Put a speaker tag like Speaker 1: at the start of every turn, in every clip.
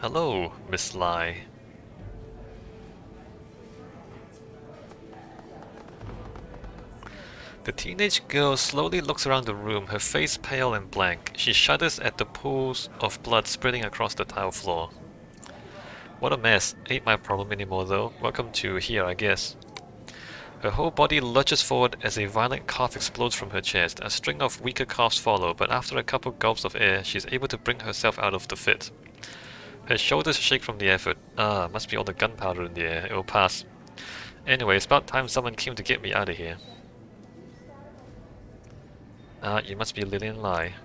Speaker 1: Hello, Miss Lai. The teenage girl slowly looks around the room, her face pale and blank. She shudders at the pools of blood spreading across the tile floor. What a mess. Ain't my problem anymore though. Welcome to here, I guess. Her whole body lurches forward as a violent cough explodes from her chest. A string of weaker coughs follow, but after a couple gulps of air, she's able to bring herself out of the fit. Her shoulders shake from the effort. Must be all the gunpowder in the air. It'll pass. Anyway, it's about time someone came to get me out of here. You must be Lillian Lai.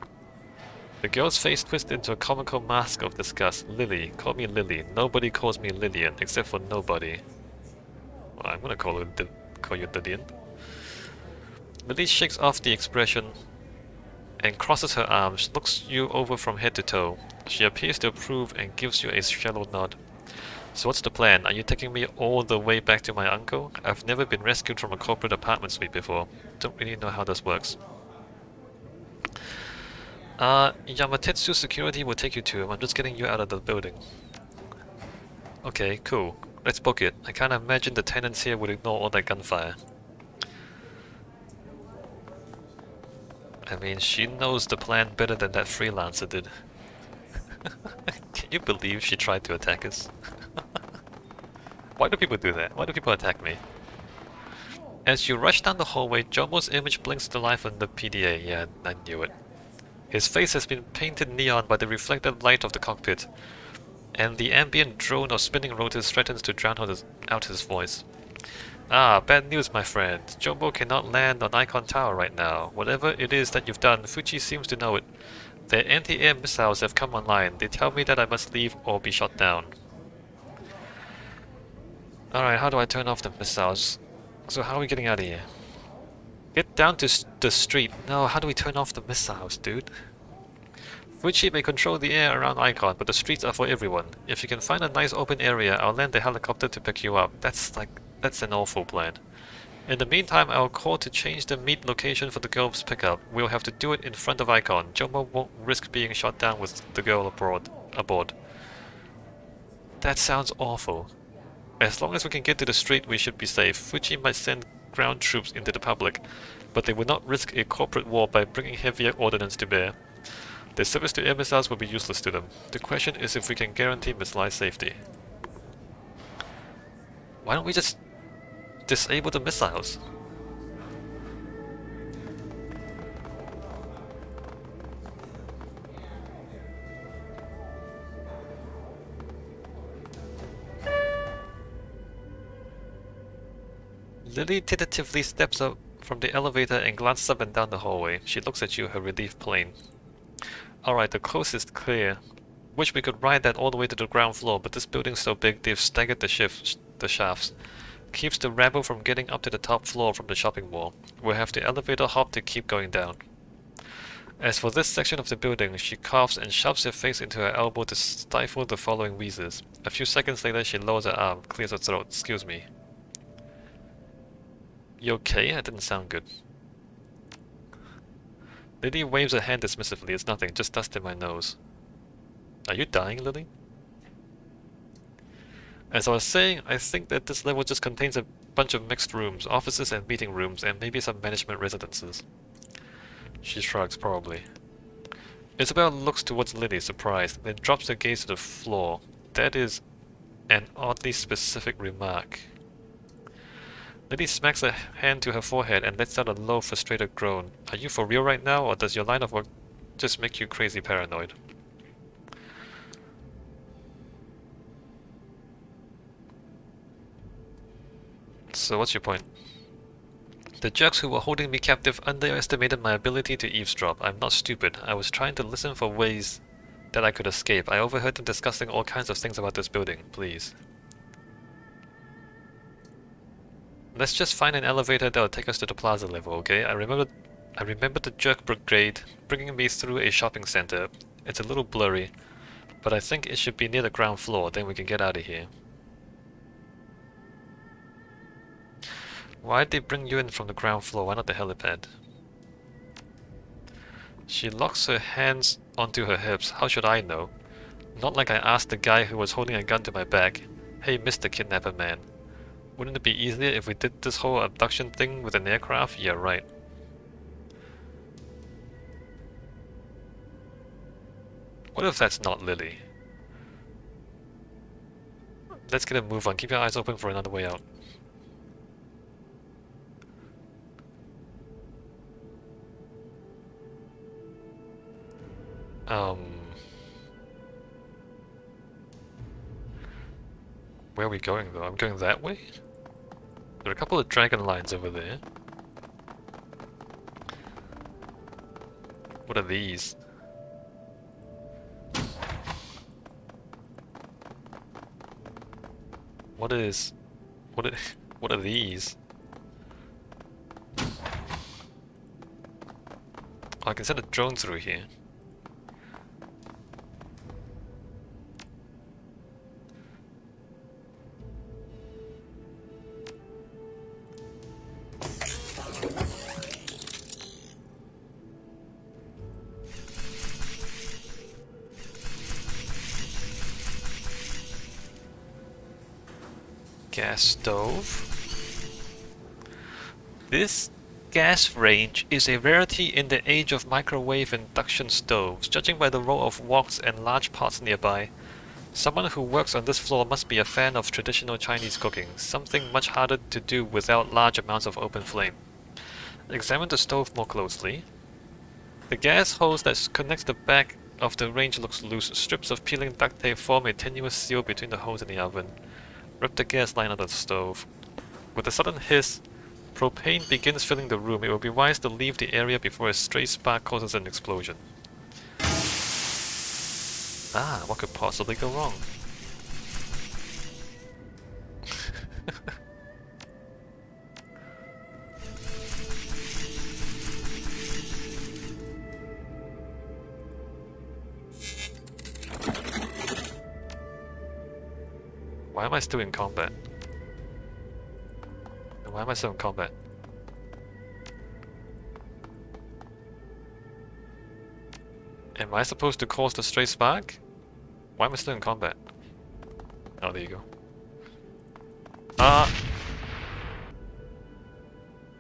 Speaker 1: The girl's face twists into a comical mask of disgust. Lily, call me Lily. Nobody calls me Lillian, except for nobody. Well, I'm gonna call you Lillian. Lily shakes off the expression and crosses her arms, looks you over from head to toe. She appears to approve and gives you a shallow nod. So what's the plan? Are you taking me all the way back to my uncle? I've never been rescued from a corporate apartment suite before. Don't really know how this works. Yamatetsu security will take you to him. I'm just getting you out of the building. Okay, cool. Let's book it. I can't imagine the tenants here would ignore all that gunfire. I mean, she knows the plan better than that freelancer did. Can you believe she tried to attack us? Why do people do that? Why do people attack me? As you rush down the hallway, Jomo's image blinks to life on the PDA. Yeah, I knew it. His face has been painted neon by the reflected light of the cockpit, and the ambient drone of spinning rotors threatens to drown out his voice. Ah, bad news, my friend. Jomo cannot land on Icon Tower right now. Whatever it is that you've done, Fuji seems to know it. Their anti-air missiles have come online. They tell me that I must leave or be shot down. Alright, how do I turn off the missiles? So how are we getting out of here? Get down to the street. No, how do we turn off the missiles, dude? Fuji may control the air around Icon, but the streets are for everyone. If you can find a nice open area, I'll land the helicopter to pick you up. That's an awful plan. In the meantime, I'll call to change the meet location for the girl's pickup. We'll have to do it in front of Icon. Jomo won't risk being shot down with the girl aboard. That sounds awful. As long as we can get to the street, we should be safe. Fuji might send ground troops into the public, but they would not risk a corporate war by bringing heavier ordnance to bear. Their service to air missiles will be useless to them. The question is if we can guarantee Miss Lai's safety. Why don't we just disable the missiles? Lily tentatively steps up from the elevator and glances up and down the hallway. She looks at you, her relief plain. Alright, the coast is clear. Wish we could ride that all the way to the ground floor, but this building's so big they've staggered the shafts. Keeps the rabble from getting up to the top floor from the shopping mall. We'll have the elevator hop to keep going down. As for this section of the building, she coughs and shoves her face into her elbow to stifle the following wheezes. A few seconds later, she lowers her arm, clears her throat. Excuse me. You okay? That didn't sound good. Lily waves her hand dismissively. It's nothing, just dust in my nose. Are you dying, Lily? As I was saying, I think that this level just contains a bunch of mixed rooms, offices and meeting rooms, and maybe some management residences. She shrugs, probably. Isabel looks towards Lily, surprised, then drops her gaze to the floor. That is an oddly specific remark. Lily smacks her hand to her forehead and lets out a low, frustrated groan. Are you for real right now, or does your line of work just make you crazy paranoid? So what's your point? The jerks who were holding me captive underestimated my ability to eavesdrop. I'm not stupid. I was trying to listen for ways that I could escape. I overheard them discussing all kinds of things about this building. Please. Let's just find an elevator that'll take us to the plaza level, okay? I remember the jerk brigade bringing me through a shopping center. It's a little blurry, but I think it should be near the ground floor, then we can get out of here. Why'd they bring you in from the ground floor? Why not the helipad? She locks her hands onto her hips. How should I know? Not like I asked the guy who was holding a gun to my back, "Hey, Mr. Kidnapper Man, wouldn't it be easier if we did this whole abduction thing with an aircraft?" Yeah, right. What if that's not Lily? Let's get a move on. Keep your eyes open for another way out. Where are we going though? I'm going that way? There are a couple of dragon lines over there. What are these? What is... What are, what are these? Oh, I can send a drone through here. Gas stove. This gas range is a rarity in the age of microwave induction stoves. Judging by the row of woks and large pots nearby, someone who works on this floor must be a fan of traditional Chinese cooking, something much harder to do without large amounts of open flame. Examine the stove more closely. The gas hose that connects the back of the range looks loose. Strips of peeling duct tape form a tenuous seal between the hose and the oven. Rip the gas line out of the stove. With a sudden hiss, propane begins filling the room. It will be wise to leave the area before a stray spark causes an explosion. Ah, what could possibly go wrong? Why am I still in combat? Why am I still in combat? Am I supposed to cause the stray spark? Why am I still in combat? Oh, there you go.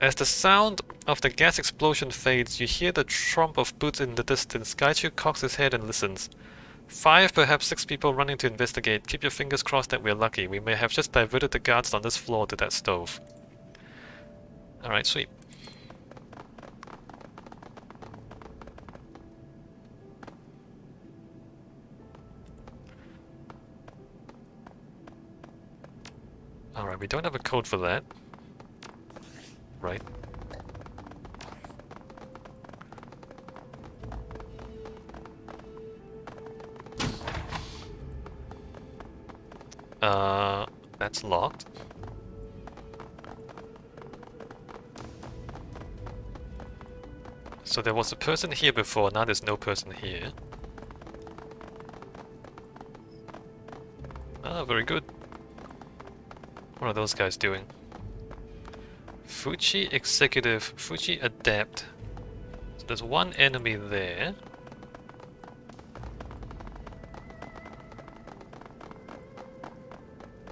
Speaker 1: As the sound of the gas explosion fades, you hear the trump of boots in the distance. Gaichu cocks his head and listens. 5, perhaps 6 people running to investigate. Keep your fingers crossed that we're lucky. We may have just diverted the guards on this floor to that stove. Alright, sweet. Alright, we don't have a code for that. Right. That's locked. So there was a person here before, now there's no person here. Ah, very good. What are those guys doing? Fuji Executive, Fuji Adept. So there's one enemy there.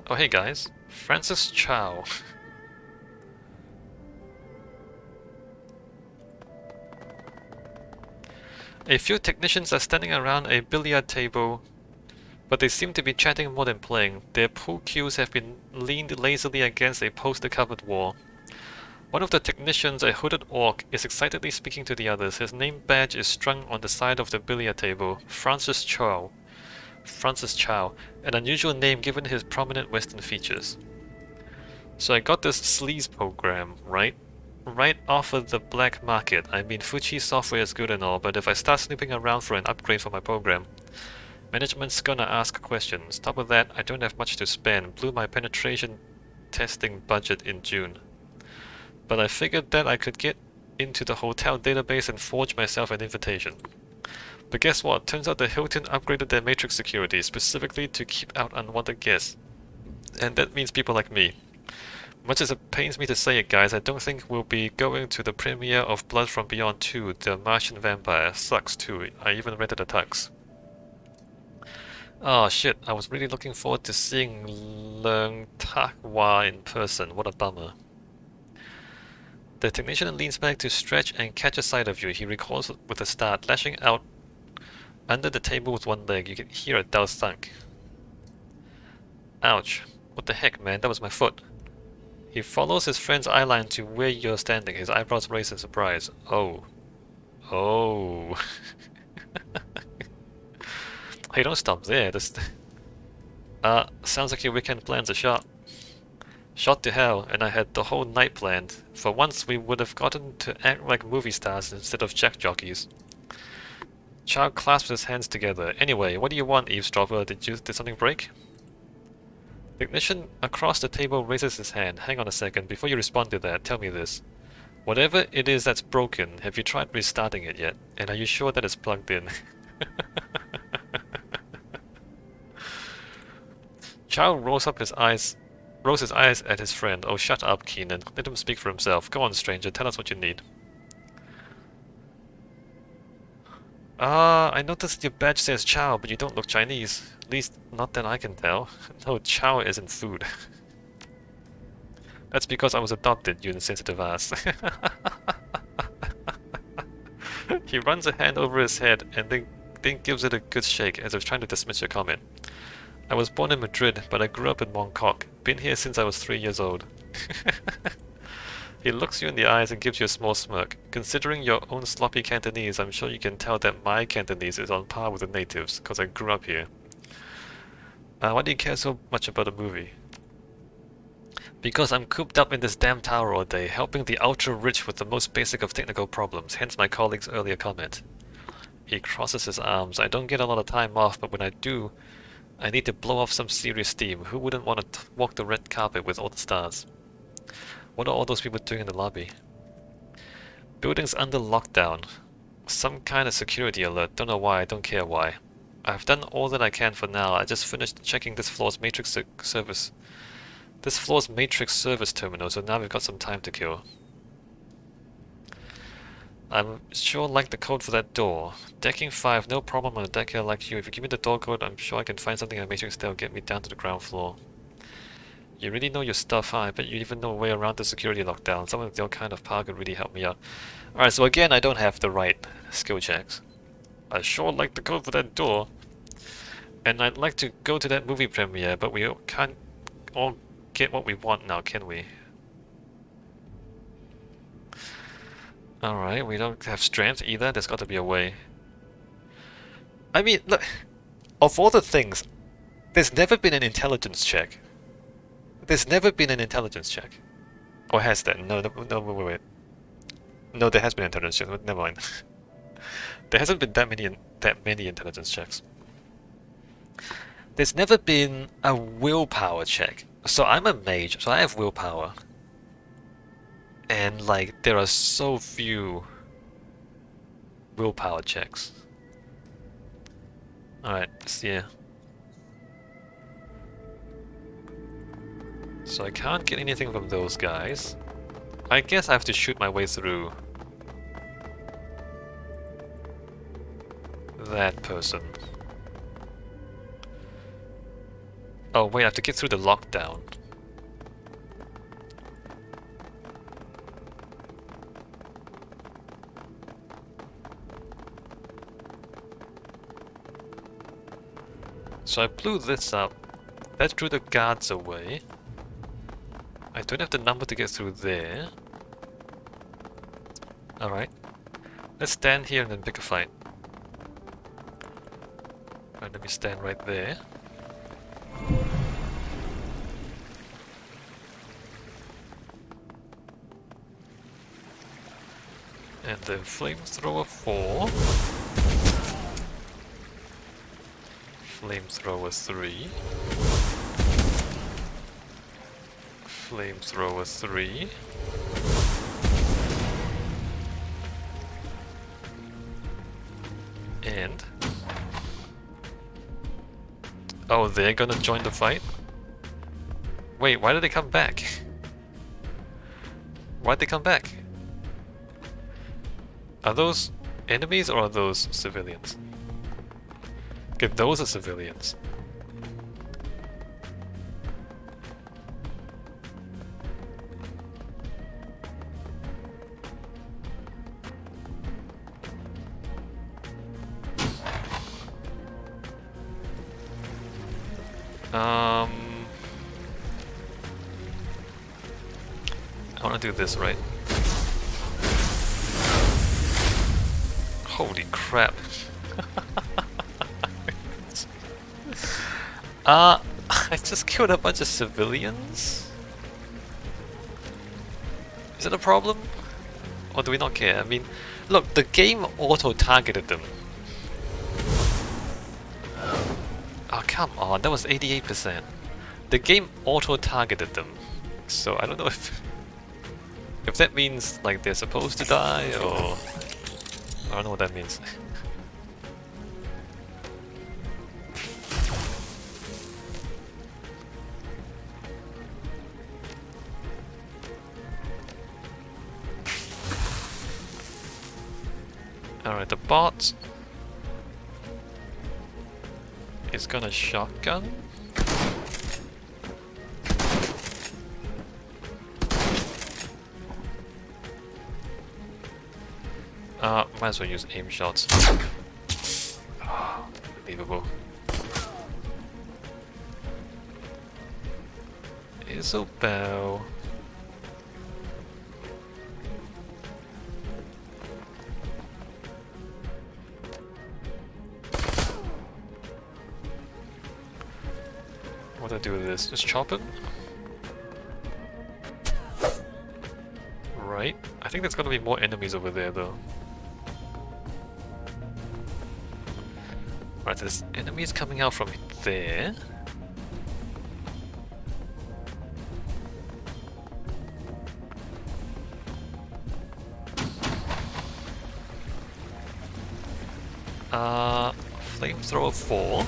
Speaker 1: Oh hey guys, Francis Chow. A few technicians are standing around a billiard table, but they seem to be chatting more than playing. Their pool cues have been leaned lazily against a poster-covered wall. One of the technicians, a hooded orc, is excitedly speaking to the others. His name badge is strung on the side of the billiard table. Francis Chow. Francis Chow, an unusual name given his prominent Western features. So I got this sleaze program, right? Right off of the black market. I mean, Fuji software is good and all, but if I start snooping around for an upgrade for my program, management's gonna ask questions. Top of that, I don't have much to spend. Blew my penetration testing budget in June. But I figured that I could get into the hotel database and forge myself an invitation. But guess what? Turns out the Hilton upgraded their matrix security specifically to keep out unwanted guests. And that means people like me. Much as it pains me to say it, guys, I don't think we'll be going to the premiere of Blood from Beyond 2, The Martian Vampire. Sucks too. I even rented a tux. Oh shit, I was really looking forward to seeing Leung Tak Wah in person. What a bummer. The technician leans back to stretch and catch a sight of you. He recoils with a start, lashing out under the table with one leg. You can hear a dull thunk. Ouch. What the heck, man? That was my foot. He follows his friend's eyeline to where you're standing. His eyebrows raise in surprise. Oh. Oh. Hey, don't stop there. Sounds like your weekend plans are shot. Shot to hell, and I had the whole night planned. For once, we would have gotten to act like movie stars instead of jack jockeys. Chow clasps his hands together. Anyway, what do you want, eavesdropper? Did something break? Technician across the table raises his hand. Hang on a second. Before you respond to that, tell me this. Whatever it is that's broken, have you tried restarting it yet? And are you sure that it's plugged in? Chow rolls his eyes at his friend. Oh, shut up, Keenan. Let him speak for himself. Go on, stranger. Tell us what you need. I noticed your badge says Chow, but you don't look Chinese. At least, not that I can tell. No, Chow isn't food. That's because I was adopted, you insensitive ass. He runs a hand over his head and then gives it a good shake as if trying to dismiss your comment. I was born in Madrid, but I grew up in Mongkok. Been here since I was 3 years old. He looks you in the eyes and gives you a small smirk. Considering your own sloppy Cantonese, I'm sure you can tell that my Cantonese is on par with the natives, because I grew up here. Why do you care so much about a movie? Because I'm cooped up in this damn tower all day, helping the ultra-rich with the most basic of technical problems, hence my colleague's earlier comment. He crosses his arms. I don't get a lot of time off, but when I do, I need to blow off some serious steam. Who wouldn't want to walk the red carpet with all the stars? What are all those people doing in the lobby? Building's under lockdown. Some kind of security alert. Don't know why, I don't care why. I've done all that I can for now. I just finished checking this floor's matrix service. This floor's matrix service terminal, so now we've got some time to kill. I'm sure like the code for that door. Decking 5, no problem on a decker like you. If you give me the door code, I'm sure I can find something in matrix that'll get me down to the ground floor. You really know your stuff, huh? I bet you even know a way around the security lockdown. Someone with your kind of power could really help me out. Alright, so again, I don't have the right skill checks. I sure like the code for that door. And I'd like to go to that movie premiere, but we can't all get what we want now, can we? Alright, we don't have strength either. There's got to be a way. I mean, look, of all the things, there's never been an intelligence check. There's never been an intelligence check. Or has there? No, wait. No, there has been an intelligence check. Never mind. There hasn't been that many intelligence checks. There's never been a willpower check. So I'm a mage, so I have willpower. And like, there are so few willpower checks. Alright, yeah. So I can't get anything from those guys. I guess I have to shoot my way through that person. Oh wait, I have to get through the lockdown. So I blew this up. That drew the guards away. I don't have the number to get through there. Alright. Let's stand here and then pick a fight. Alright, let me stand right there. And then flamethrower 4. Flamethrower 3. Flamethrower 3. And... oh, they're gonna join the fight? Wait, why did they come back? Why'd they come back? Are those enemies or are those civilians? Okay, those are civilians. I wanna do this, right? Holy crap. I just killed a bunch of civilians? Is it a problem? Or do we not care? I mean, look, the game auto-targeted them. Oh, come on, that was 88%. The game auto-targeted them. So I don't know if that means like they're supposed to die, or I don't know what that means. Alright, the bot is gonna shotgun. Might as well use aim shots. Oh, unbelievable. Isobel. What do I do with this? Just chop him? Right. I think there's gonna be more enemies over there though. Right, there's enemies coming out from there. Flamethrower 4.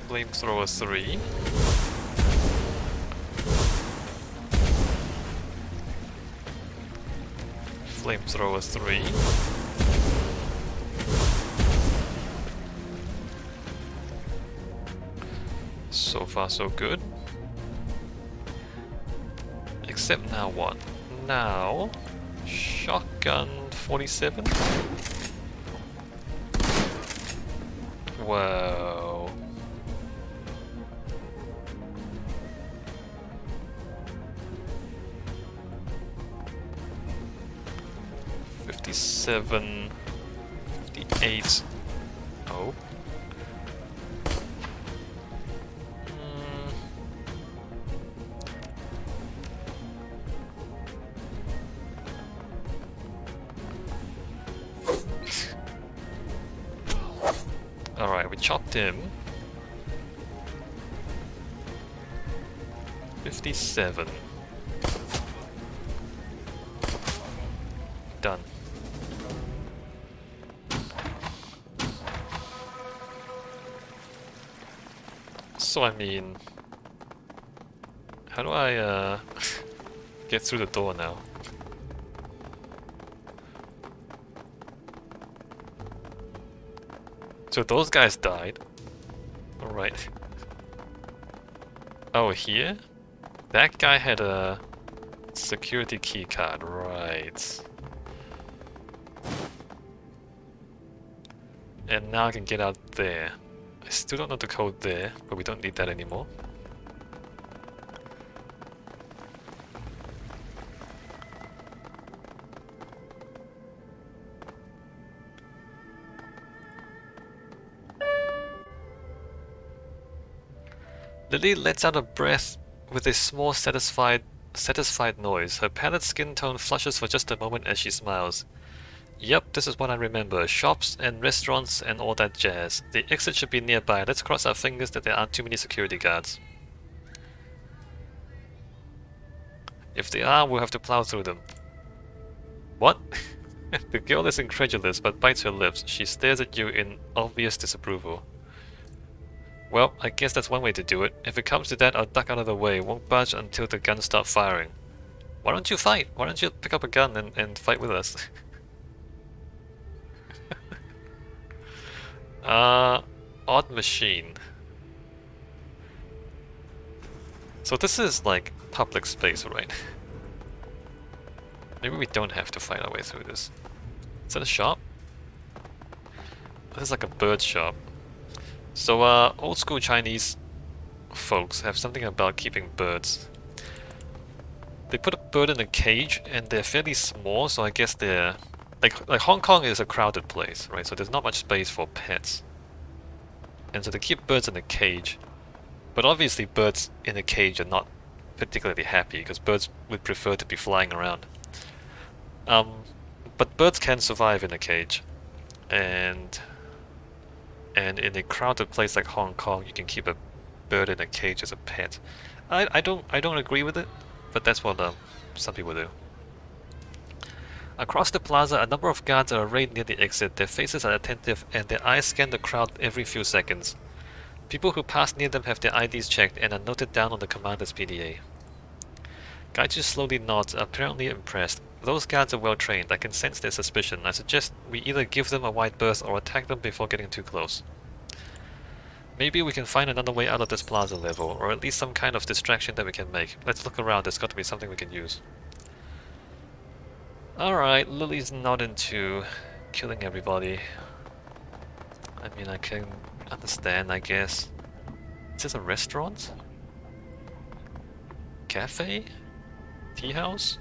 Speaker 1: Flamethrower 3. Flamethrower 3. So far so good. Except now what? Now... Shotgun 47? Whoa. $57, $58. Oh. Alright, we chopped him. 57. Done. So I mean, how do I get through the door now? So those guys died. Alright. Oh, here? That guy had a security key card, right. And now I can get out there. I still don't know the code there, but we don't need that anymore. Lily lets out a breath with a small satisfied noise. Her pallid skin tone flushes for just a moment as she smiles. Yep, this is what I remember. Shops and restaurants and all that jazz. The exit should be nearby. Let's cross our fingers that there aren't too many security guards. If they are, we'll have to plow through them. What? The girl is incredulous but bites her lips. She stares at you in obvious disapproval. Well, I guess that's one way to do it. If it comes to that, I'll duck out of the way. Won't budge until the guns start firing. Why don't you fight? Why don't you pick up a gun and fight with us? Odd machine. So this is like public space, right? Maybe we don't have to fight our way through this. Is that a shop? this is like a bird shop. So, old school Chinese folks have something about keeping birds. They put a bird in a cage, and they're fairly small, so I guess they're... Like Hong Kong is a crowded place, right? So there's not much space for pets. And so they keep birds in a cage. But obviously birds in a cage are not particularly happy, because birds would prefer to be flying around. But birds can survive in a cage. And in a crowded place like Hong Kong, you can keep a bird in a cage as a pet. I don't agree with it, but that's what some people do. Across the plaza, a number of guards are arrayed near the exit. Their faces are attentive, and their eyes scan the crowd every few seconds. People who pass near them have their IDs checked and are noted down on the commander's PDA. Gaiju slowly nods, apparently impressed. Those guards are well trained. I can sense their suspicion. I suggest we either give them a wide berth or attack them before getting too close. Maybe we can find another way out of this plaza level, or at least some kind of distraction that we can make. Let's look around. There's got to be something we can use. Alright, Lily's not into killing everybody. I mean, I can understand, I guess. Is this a restaurant? Cafe? Tea house?